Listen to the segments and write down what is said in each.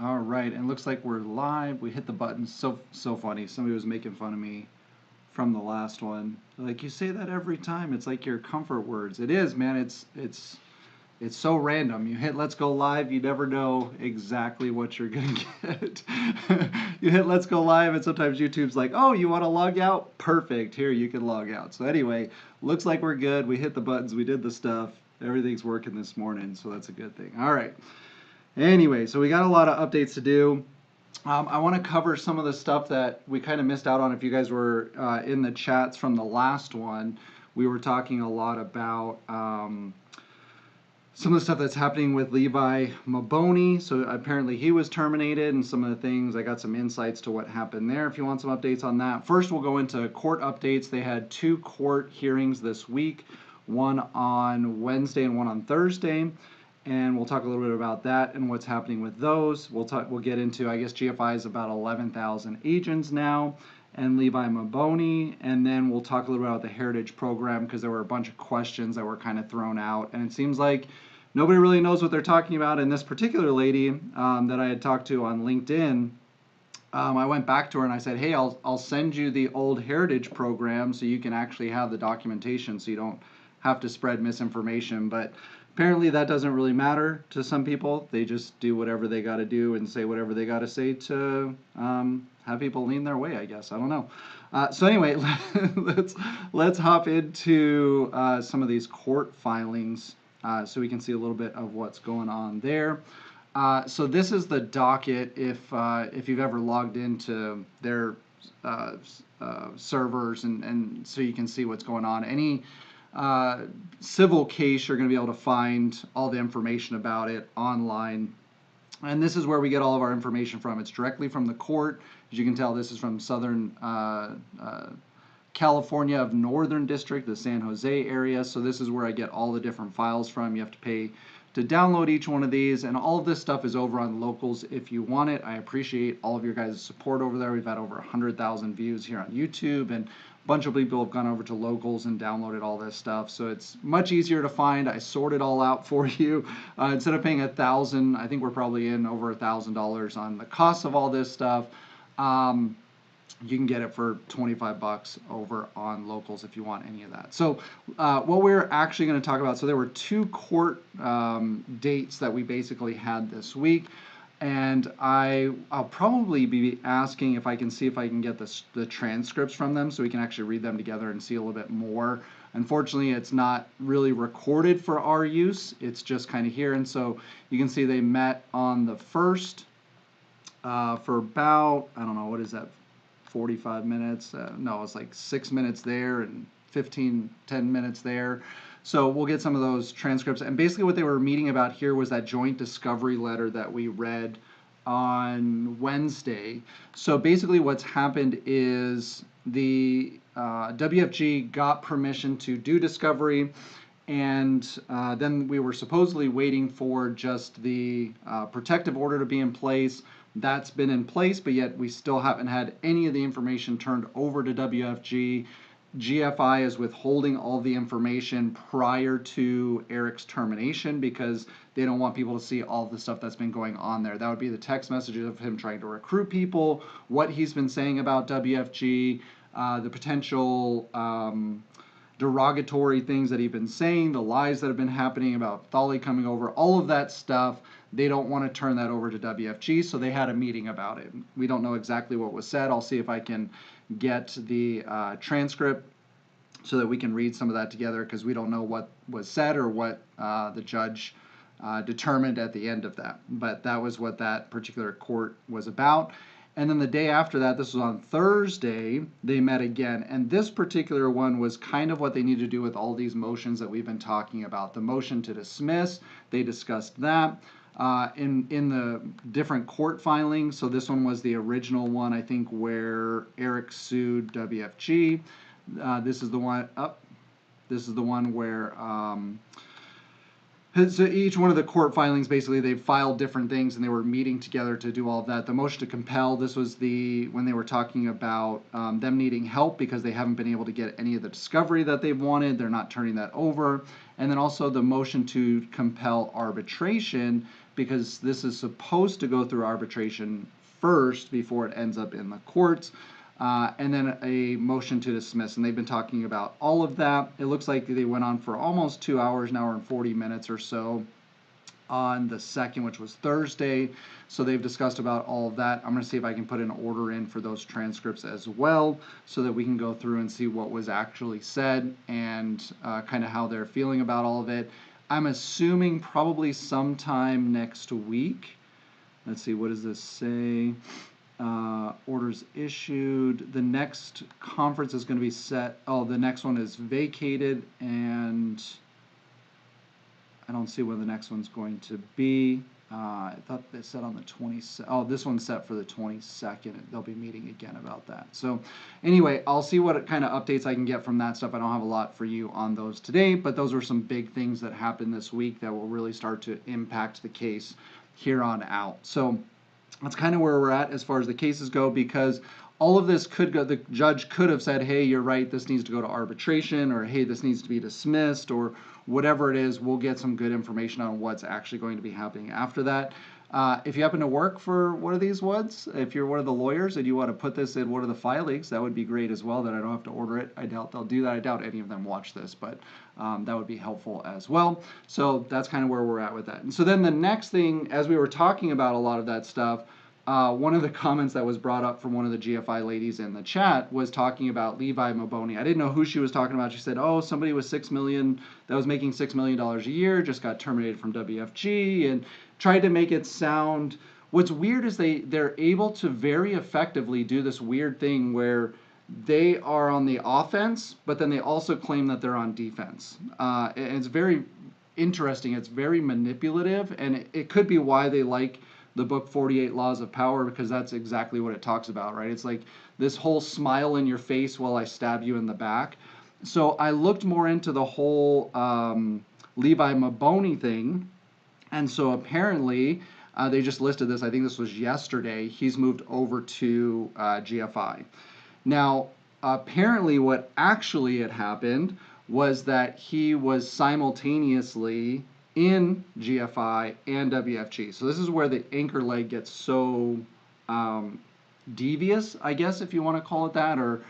All right, and looks like we're live. We hit the button. So funny. Somebody was making fun of me from the last one. Like, you say that every time. It's like your comfort words. It is, man. It's so random. You hit let's go live, you never know exactly what you're gonna get. You hit let's go live, and sometimes YouTube's like, oh, you want to log out? Perfect. Here, you can log out. So anyway, looks like we're good. We hit the buttons. We did the stuff. Everything's working this morning, so that's a good thing. All right. Anyway, so we got a lot of updates to do. I want to cover some of the stuff that we kind of missed out on. If you guys were in the chats from the last one, we were talking a lot about some of the stuff that's happening with Levi Mboni. So apparently he was terminated, and some of the things. I got some insights to what happened there if you want some updates on that. First, we'll go into court updates. They had 2 court hearings this week, one on Wednesday and one on Thursday. And we'll talk a little bit about that and what's happening with those. We'll get into, I guess GFI is about 11,000 agents now, and Levi Mboni, and then we'll talk a little bit about the Heritage program, because there were a bunch of questions that were kind of thrown out, and it seems like nobody really knows what they're talking about. And this particular lady that I had talked to on LinkedIn, I went back to her and I said, hey, I'll send you the old Heritage program so you can actually have the documentation so you don't have to spread misinformation. But apparently that doesn't really matter to some people. They just do whatever they got to do and say whatever they got to say to have people lean their way, I guess. I don't know. So anyway, let's hop into some of these court filings so we can see a little bit of what's going on there. So this is the docket if you've ever logged into their servers, and so you can see what's going on. Any civil case, you're going to be able to find all the information about it online. And this is where we get all of our information from. It's directly from the court. As you can tell, this is from Southern California of Northern District, the San Jose area. So this is where I get all the different files from. You have to pay to download each one of these, and all of this stuff is over on Locals if you want it. I appreciate all of your guys' support over there. We've had over 100,000 views here on YouTube, and a bunch of people have gone over to Locals and downloaded all this stuff, so it's much easier to find. I sort it all out for you. Instead of paying $1,000, I think we're probably in over $1,000 on the cost of all this stuff. You can get it for 25 bucks over on Locals if you want any of that. So what we're actually going to talk about, so there were 2 court dates that we basically had this week, and I'll probably be asking if I can see if I can get the transcripts from them so we can actually read them together and see a little bit more. Unfortunately, it's not really recorded for our use. It's just kind of here, and so you can see they met on the 1st for about, I don't know, what is that, 45 minutes. No, it's like 6 minutes there and 10 minutes there. So we'll get some of those transcripts. And basically what they were meeting about here was that joint discovery letter that we read on Wednesday. So basically what's happened is the WFG got permission to do discovery, and then we were supposedly waiting for just the protective order to be in place. That's been in place, but yet we still haven't had any of the information turned over to WFG. GFI is withholding all the information prior to Eric's termination because they don't want people to see all the stuff that's been going on there. That would be the text messages of him trying to recruit people, what he's been saying about WFG, the potential derogatory things that he's been saying, the lies that have been happening about Thali coming over, all of that stuff. They don't want to turn that over to WFG, so they had a meeting about it. We don't know exactly what was said. I'll see if I can get the transcript so that we can read some of that together, because we don't know what was said or what the judge determined at the end of that. But that was what that particular court was about. And then the day after that, this was on Thursday, they met again. And this particular one was kind of what they need to do with all these motions that we've been talking about. The motion to dismiss, they discussed that. In the different court filings. So this one was the original one, I think, where Eric sued WFG. This is the one. This is the one where So each one of the court filings, basically, they filed different things, and they were meeting together to do all of that. The motion to compel, this was when they were talking about them needing help because they haven't been able to get any of the discovery that they've wanted. They're not turning that over. And then also the motion to compel arbitration, because this is supposed to go through arbitration first before it ends up in the courts. And then a motion to dismiss. And they've been talking about all of that. It looks like they went on for almost 2 hours, an hour and 40 minutes or so on the 2nd, which was Thursday. So they've discussed about all of that. I'm going to see if I can put an order in for those transcripts as well so that we can go through and see what was actually said and kind of how they're feeling about all of it. I'm assuming probably sometime next week. Let's see, what does this say? Orders issued. The next conference is going to be set. Oh, the next one is vacated, and I don't see when the next one's going to be. I thought they said on the 22nd. Oh, this one's set for the 22nd. They'll be meeting again about that. So anyway, I'll see what kind of updates I can get from that stuff. I don't have a lot for you on those today, but those are some big things that happened this week that will really start to impact the case here on out. So that's kind of where we're at as far as the cases go, because all of this could go, the judge could have said, hey, you're right, this needs to go to arbitration, or hey, this needs to be dismissed, or whatever it is. We'll get some good information on what's actually going to be happening after that. If you happen to work for one of these ones, if you're one of the lawyers and you want to put this in one of the filings, that would be great as well, that I don't have to order it. I doubt they'll do that. I doubt any of them watch this, but that would be helpful as well. So that's kind of where we're at with that. And so then the next thing, as we were talking about a lot of that stuff, one of the comments that was brought up from one of the GFI ladies in the chat was talking about Levi Mboni. I didn't know who she was talking about. She said, oh, somebody with $6 million, that was making $6 million a year, just got terminated from WFG, and tried to make it sound, what's weird is they're able to very effectively do this weird thing where they are on the offense, but then they also claim that they're on defense. And it's very interesting. It's very manipulative, and it could be why they like the book 48 Laws of Power, because that's exactly what it talks about, right? It's like this whole smile in your face while I stab you in the back. So I looked more into the whole Levi Mboni thing, and so apparently they just listed this. I think this was yesterday. He's moved over to GFI. Now, apparently what actually had happened was that he was simultaneously in GFI and WFG. So this is where the anchor leg gets so devious, I guess, if you want to call it that, or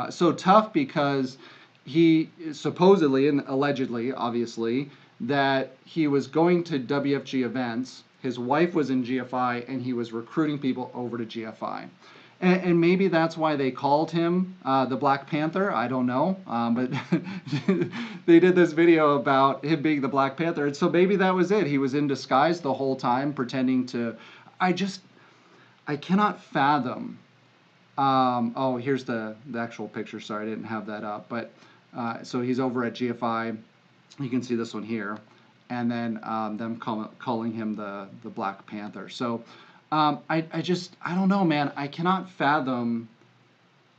so tough, because he supposedly and allegedly, obviously, that he was going to WFG events, his wife was in GFI, and he was recruiting people over to GFI. And maybe that's why they called him the Black Panther. I don't know. But they did this video about him being the Black Panther. And so maybe that was it. He was in disguise the whole time, pretending to... I cannot fathom. Oh, here's the actual picture. Sorry, I didn't have that up. But so he's over at GFI. You can see this one here. And then them calling him the Black Panther. So... I don't know, man. I cannot fathom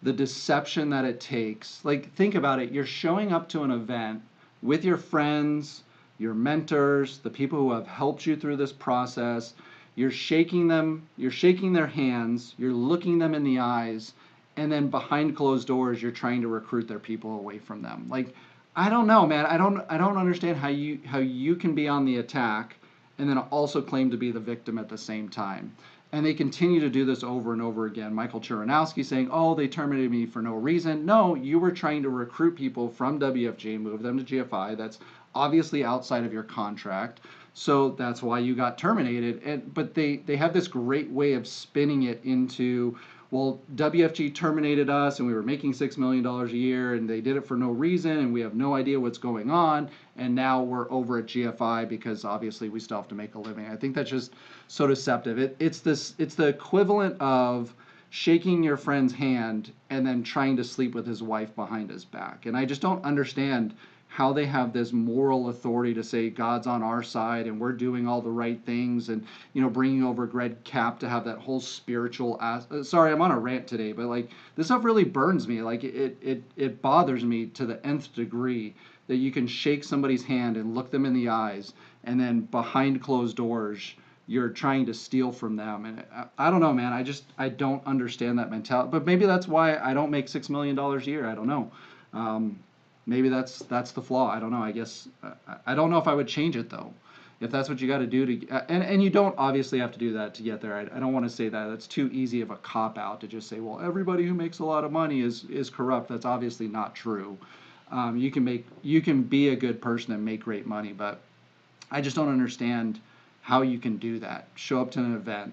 the deception that it takes. Like, think about it. You're showing up to an event with your friends, your mentors, the people who have helped you through this process. You're shaking them, you're shaking their hands, you're looking them in the eyes, and then behind closed doors, you're trying to recruit their people away from them. Like, I don't know, man. I don't understand how you can be on the attack and then also claim to be the victim at the same time. And they continue to do this over and over again. Michael Churanowski saying, oh, they terminated me for no reason. No, you were trying to recruit people from WFG, move them to GFI. That's obviously outside of your contract. So that's why you got terminated. But they have this great way of spinning it into, well, WFG terminated us and we were making $6 million a year and they did it for no reason and we have no idea what's going on. And now we're over at GFI because obviously we still have to make a living. I think that's just so deceptive. It's the equivalent of shaking your friend's hand and then trying to sleep with his wife behind his back. And I just don't understand how they have this moral authority to say God's on our side and we're doing all the right things, and bringing over Greg Cap to have that whole spiritual sorry, I'm on a rant today, but like this stuff really burns me. Like it bothers me to the nth degree that you can shake somebody's hand and look them in the eyes and then behind closed doors, you're trying to steal from them. And I don't know, man. I don't understand that mentality. But maybe that's why I don't make $6 million a year. I don't know. Um, Maybe that's the flaw. I don't know. I guess I don't know if I would change it though. If that's what you got to do to, and you don't obviously have to do that to get there. I don't want to say that. That's too easy of a cop out to just say, well, everybody who makes a lot of money is corrupt. That's obviously not true. You can be a good person and make great money, but I just don't understand how you can do that. Show up to an event,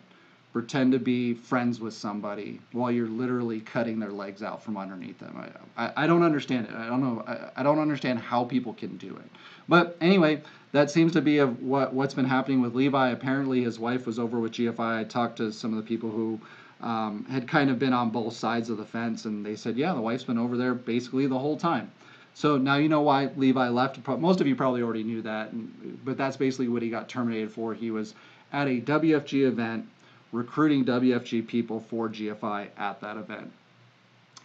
pretend to be friends with somebody while you're literally cutting their legs out from underneath them. I don't understand it. I don't know. I don't understand how people can do it. But anyway, that seems to be what's been happening with Levi. Apparently, his wife was over with GFI. I talked to some of the people who had kind of been on both sides of the fence, and they said, yeah, the wife's been over there basically the whole time. So now you know why Levi left. Most of you probably already knew that, but that's basically what he got terminated for. He was at a WFG event recruiting WFG people for GFI at that event.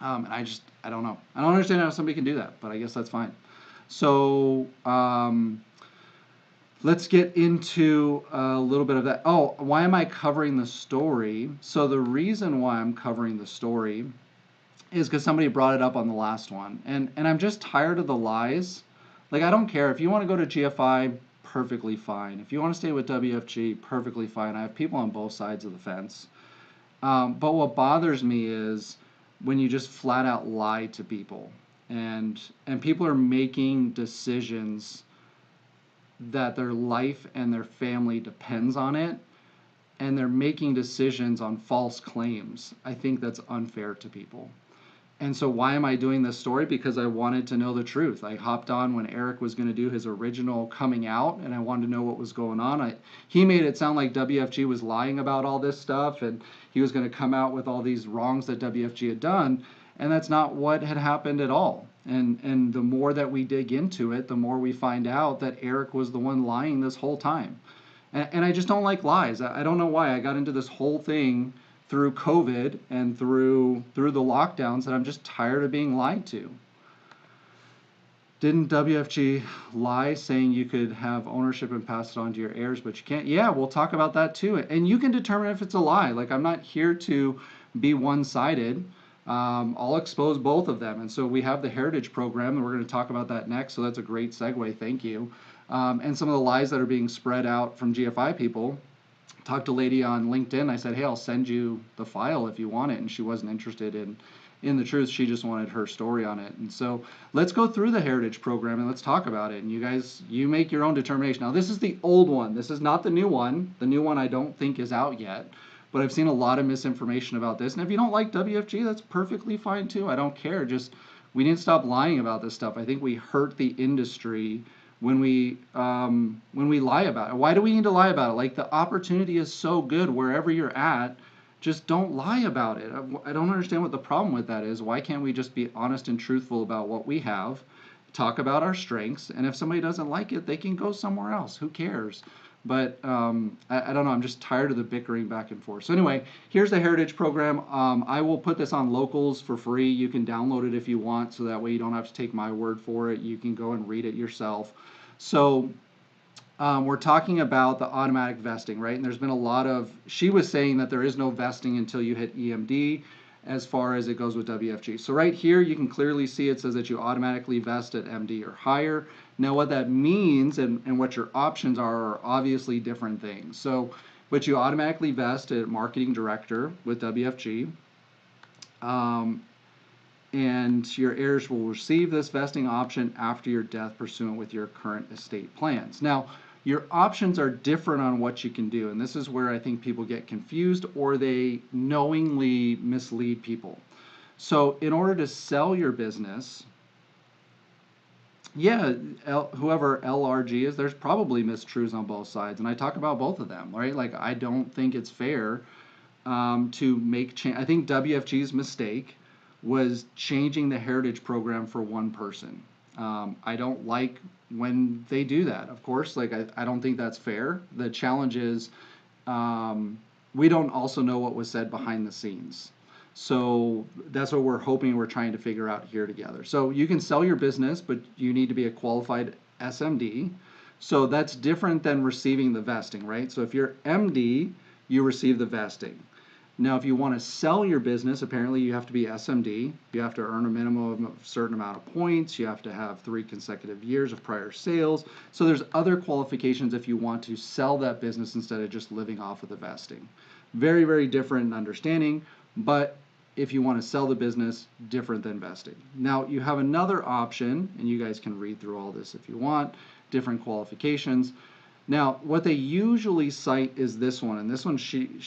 And I don't know. I don't understand how somebody can do that, but I guess that's fine. So let's get into a little bit of that. Oh, why am I covering the story? So the reason why I'm covering the story is because somebody brought it up on the last one. And I'm just tired of the lies. Like, I don't care. If you want to go to GFI, perfectly fine. If you want to stay with WFG, perfectly fine. I have people on both sides of the fence. But what bothers me is when you just flat out lie to people. And people are making decisions that their life and their family depends on it. And they're making decisions on false claims. I think that's unfair to people. And so why am I doing this story? Because I wanted to know the truth. I hopped on when Eric was going to do his original coming out, and I wanted to know what was going on. He made it sound like WFG was lying about all this stuff, and he was going to come out with all these wrongs that WFG had done, and that's not what had happened at all. And the more that we dig into it, the more we find out that Eric was the one lying this whole time. And I just don't like lies. I don't know why I got into this whole thing through COVID and through the lockdowns that I'm just tired of being lied to. Didn't WFG lie saying you could have ownership and pass it on to your heirs, but you can't? Yeah, we'll talk about that too. And you can determine if it's a lie. Like, I'm not here to be one-sided. I'll expose both of them. And so we have the Heritage program, and we're going to talk about that next. So that's a great segue. Thank you. And some of the lies that are being spread out from GFI people. Talked to a lady on LinkedIn. I said, hey, I'll send you the file if you want it. And she wasn't interested in the truth. She just wanted her story on it. And so let's go through the Heritage program and let's talk about it. And you guys, you make your own determination. Now, this is the old one. This is not the new one. The new one I don't think is out yet. But I've seen a lot of misinformation about this. And if you don't like WFG, that's perfectly fine too. I don't care. Just, we need to stop lying about this stuff. I think we hurt the industry when we lie about it. Why do we need to lie about it? Like, the opportunity is so good wherever you're at, just don't lie about it. I don't understand what the problem with that is. Why can't we just be honest and truthful about what we have, talk about our strengths, and if somebody doesn't like it, they can go somewhere else. Who cares? But I don't know. I'm just tired of the bickering back and forth. So anyway, here's the Heritage program. I will put this on Locals for free. You can download it if you want, so that way you don't have to take my word for it. You can go and read it yourself. So we're talking about the automatic vesting, right? And there's been a lot of, she was saying that there is no vesting until you hit EMD as far as it goes with WFG. So right here, you can clearly see it says that you automatically vest at MD or higher. Now what that means and what your options are obviously different things. So, but you automatically vest at marketing director with WFG. And your heirs will receive this vesting option after your death pursuant with your current estate plans. Now, your options are different on what you can do, and this is where I think people get confused or they knowingly mislead people. So in order to sell your business, yeah, whoever LRG is, there's probably mistruths on both sides, and I talk about both of them, right? Like, I don't think it's fair to make change. I think WFG's mistake was changing the Heritage program for one person. I don't like when they do that, of course. Like, I don't think that's fair. The challenge is we don't also know what was said behind the scenes. So that's what we're hoping, we're trying to figure out here together. So you can sell your business, but you need to be a qualified SMD. So that's different than receiving the vesting, right? So if you're MD, you receive the vesting. Now, if you want to sell your business, apparently you have to be SMD. You have to earn a minimum of a certain amount of points. You have to have 3 consecutive years of prior sales. So there's other qualifications if you want to sell that business instead of just living off of the vesting. Very, very different in understanding, but if you want to sell the business, different than vesting. Now, you have another option, and you guys can read through all this if you want, different qualifications. Now, what they usually cite is this one, and this one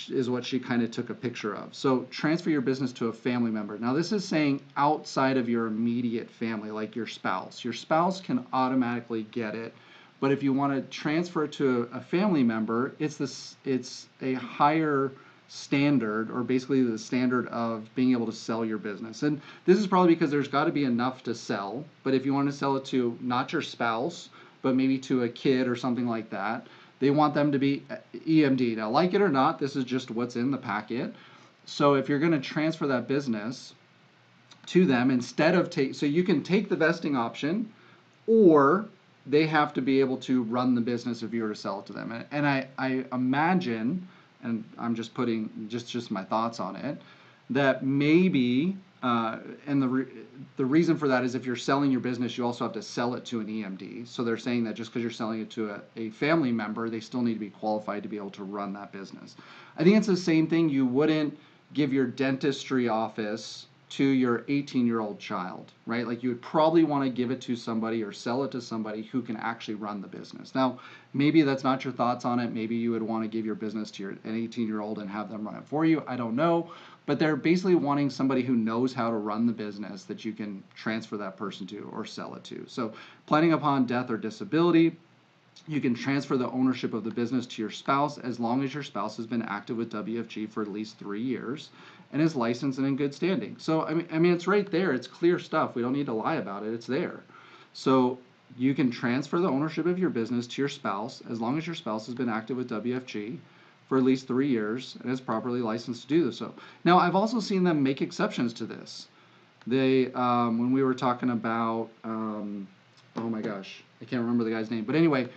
is what she kind of took a picture of. So, transfer your business to a family member. Now, this is saying outside of your immediate family, like your spouse. Your spouse can automatically get it, but if you want to transfer it to a family member, it's a higher standard, or basically the standard of being able to sell your business. And this is probably because there's got to be enough to sell, but if you want to sell it to not your spouse, but maybe to a kid or something like that, they want them to be EMD. Now, like it or not, this is just what's in the packet. So if you're going to transfer that business to them, instead of so you can take the vesting option, or they have to be able to run the business if you were to sell it to them. And I imagine, and I'm just putting just my thoughts on it, that maybe, and the reason for that is if you're selling your business, you also have to sell it to an EMD. So they're saying that just because you're selling it to a family member, they still need to be qualified to be able to run that business. I think it's the same thing. You wouldn't give your dentistry office to your 18-year-old child, right? Like you would probably want to give it to somebody or sell it to somebody who can actually run the business. Now, maybe that's not your thoughts on it. Maybe you would want to give your business to an 18-year-old and have them run it for you. I don't know. But they're basically wanting somebody who knows how to run the business that you can transfer that person to or sell it to. So planning upon death or disability, you can transfer the ownership of the business to your spouse as long as your spouse has been active with WFG for at least 3 years and is licensed and in good standing. So, I mean, it's right there. It's clear stuff. We don't need to lie about it. It's there. So you can transfer the ownership of your business to your spouse as long as your spouse has been active with WFG for at least 3 years and is properly licensed to do so. Now, I've also seen them make exceptions to this. They, when we were talking about, oh my gosh, I can't remember the guy's name, but anyway,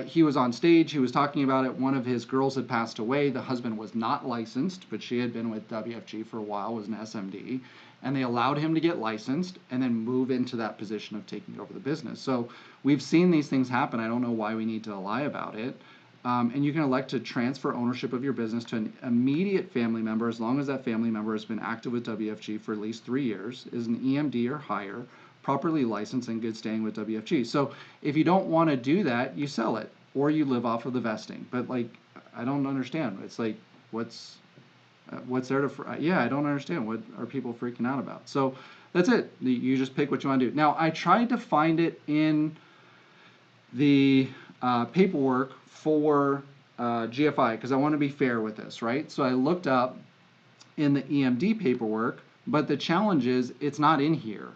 he was on stage, he was talking about it, one of his girls had passed away, the husband was not licensed, but she had been with WFG for a while, was an SMD, and they allowed him to get licensed and then move into that position of taking over the business. So we've seen these things happen. I don't know why we need to lie about it. And you can elect to transfer ownership of your business to an immediate family member as long as that family member has been active with WFG for at least 3 years, is an EMD or higher, properly licensed and good standing with WFG. So if you don't want to do that, you sell it or you live off of the vesting. But like, I don't understand. It's like, what's there to, yeah, I don't understand. What are people freaking out about? So that's it. You just pick what you want to do. Now, I tried to find it in the paperwork for GFI because I want to be fair with this, right? So I looked up in the EMD paperwork, but the challenge is it's not in here.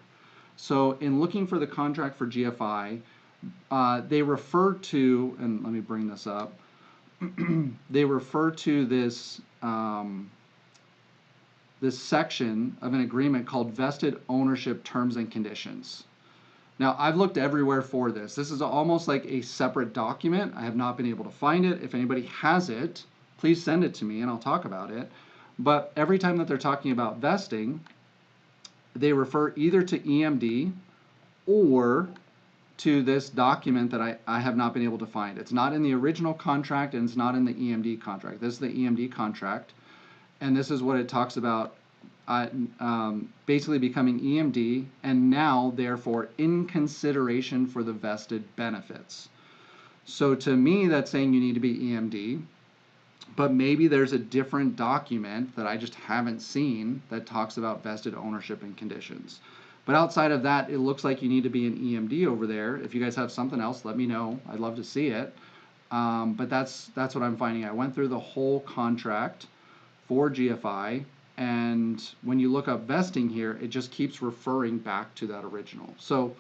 So in looking for the contract for GFI, they refer to, and let me bring this up, they refer to this this section of an agreement called Vested Ownership Terms and Conditions. Now, I've looked everywhere for this. This is almost like a separate document. I have not been able to find it. If anybody has it, please send it to me and I'll talk about it. But every time that they're talking about vesting, they refer either to EMD or to this document that I have not been able to find. It's not in the original contract and it's not in the EMD contract. This is the EMD contract, and this is what it talks about, basically becoming EMD and now therefore in consideration for the vested benefits. So to me, that's saying you need to be EMD, but maybe there's a different document that I just haven't seen that talks about vested ownership and conditions. But outside of that, it looks like you need to be an EMD over there. If you guys have something else, let me know. I'd love to see it. But that's what I'm finding. I went through the whole contract for GFI, and when you look up vesting here, it just keeps referring back to that original. So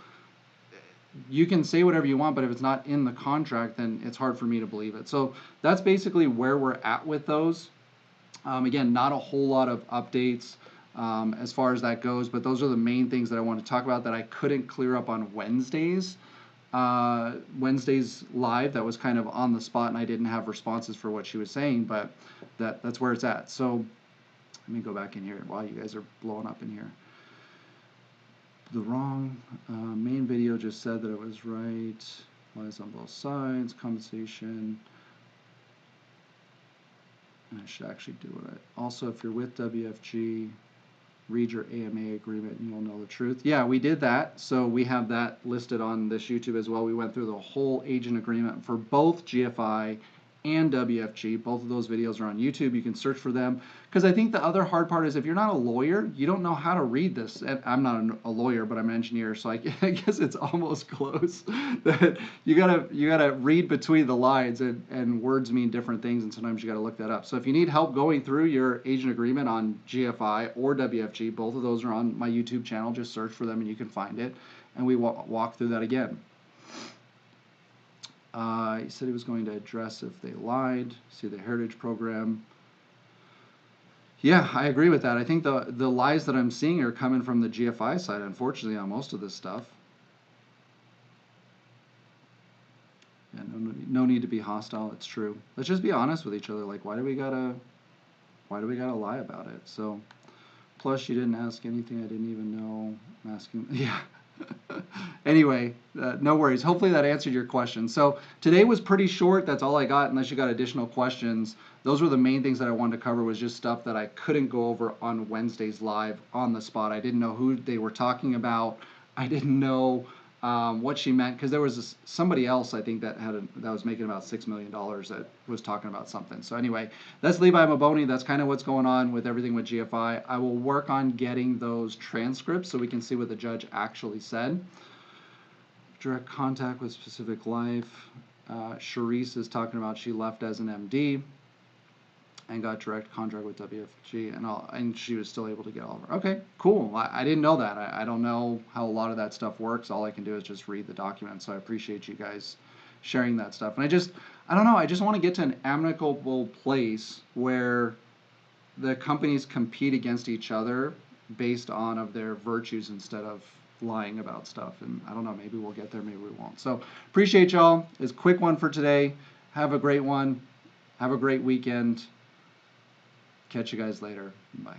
you can say whatever you want, but if it's not in the contract, then it's hard for me to believe it. So that's basically where we're at with those. Again, not a whole lot of updates as far as that goes, but those are the main things that I want to talk about that I couldn't clear up on Wednesdays Wednesday's live that was kind of on the spot, and I didn't have responses for what she was saying, but that's where it's at. So let me go back in here. Wow, you guys are blowing up in here. The wrong main video just said that it was right. Lies on both sides, compensation. And I should actually do it. Also, if you're with WFG, read your AMA agreement and you'll know the truth. Yeah, we did that. So we have that listed on this YouTube as well. We went through the whole agent agreement for both GFI and WFG. Both of those videos are on YouTube. You can search for them. Because I think the other hard part is if you're not a lawyer, you don't know how to read this. And I'm not a lawyer, but I'm an engineer, so I guess it's almost close. That you gotta read between the lines, and words mean different things, and sometimes you gotta look that up. So if you need help going through your agent agreement on GFI or WFG, both of those are on my YouTube channel. Just search for them and you can find it. And we walk through that again. He said he was going to address if they lied. See the Heritage program. Yeah, I agree with that. I think the lies that I'm seeing are coming from the GFI side, unfortunately, on most of this stuff. Yeah, no need to be hostile. It's true. Let's just be honest with each other. Like, why do we gotta lie about it? So, plus you didn't ask anything I didn't even know. I'm asking. Yeah. Anyway, no worries. Hopefully that answered your question. So today was pretty short. That's all I got, unless you got additional questions. Those were the main things that I wanted to cover, was just stuff that I couldn't go over on Wednesday's live on the spot. I didn't know who they were talking about. I didn't know what she meant, because there was somebody else I think that was making about $6 million that was talking about something. So anyway, that's Levi Mboni. That's kind of what's going on with everything with GFI. I will work on getting those transcripts so we can see what the judge actually said. Direct contact with specific life. Charisse is talking about she left as an MD and got direct contract with WFG, and she was still able to get all of her. Okay, cool. I didn't know that. I don't know how a lot of that stuff works. All I can do is just read the document. So I appreciate you guys sharing that stuff. And I don't know, I just want to get to an amicable place where the companies compete against each other based on of their virtues instead of lying about stuff. And I don't know, maybe we'll get there, maybe we won't. So appreciate y'all. It's a quick one for today. Have a great one. Have a great weekend. Catch you guys later. Bye.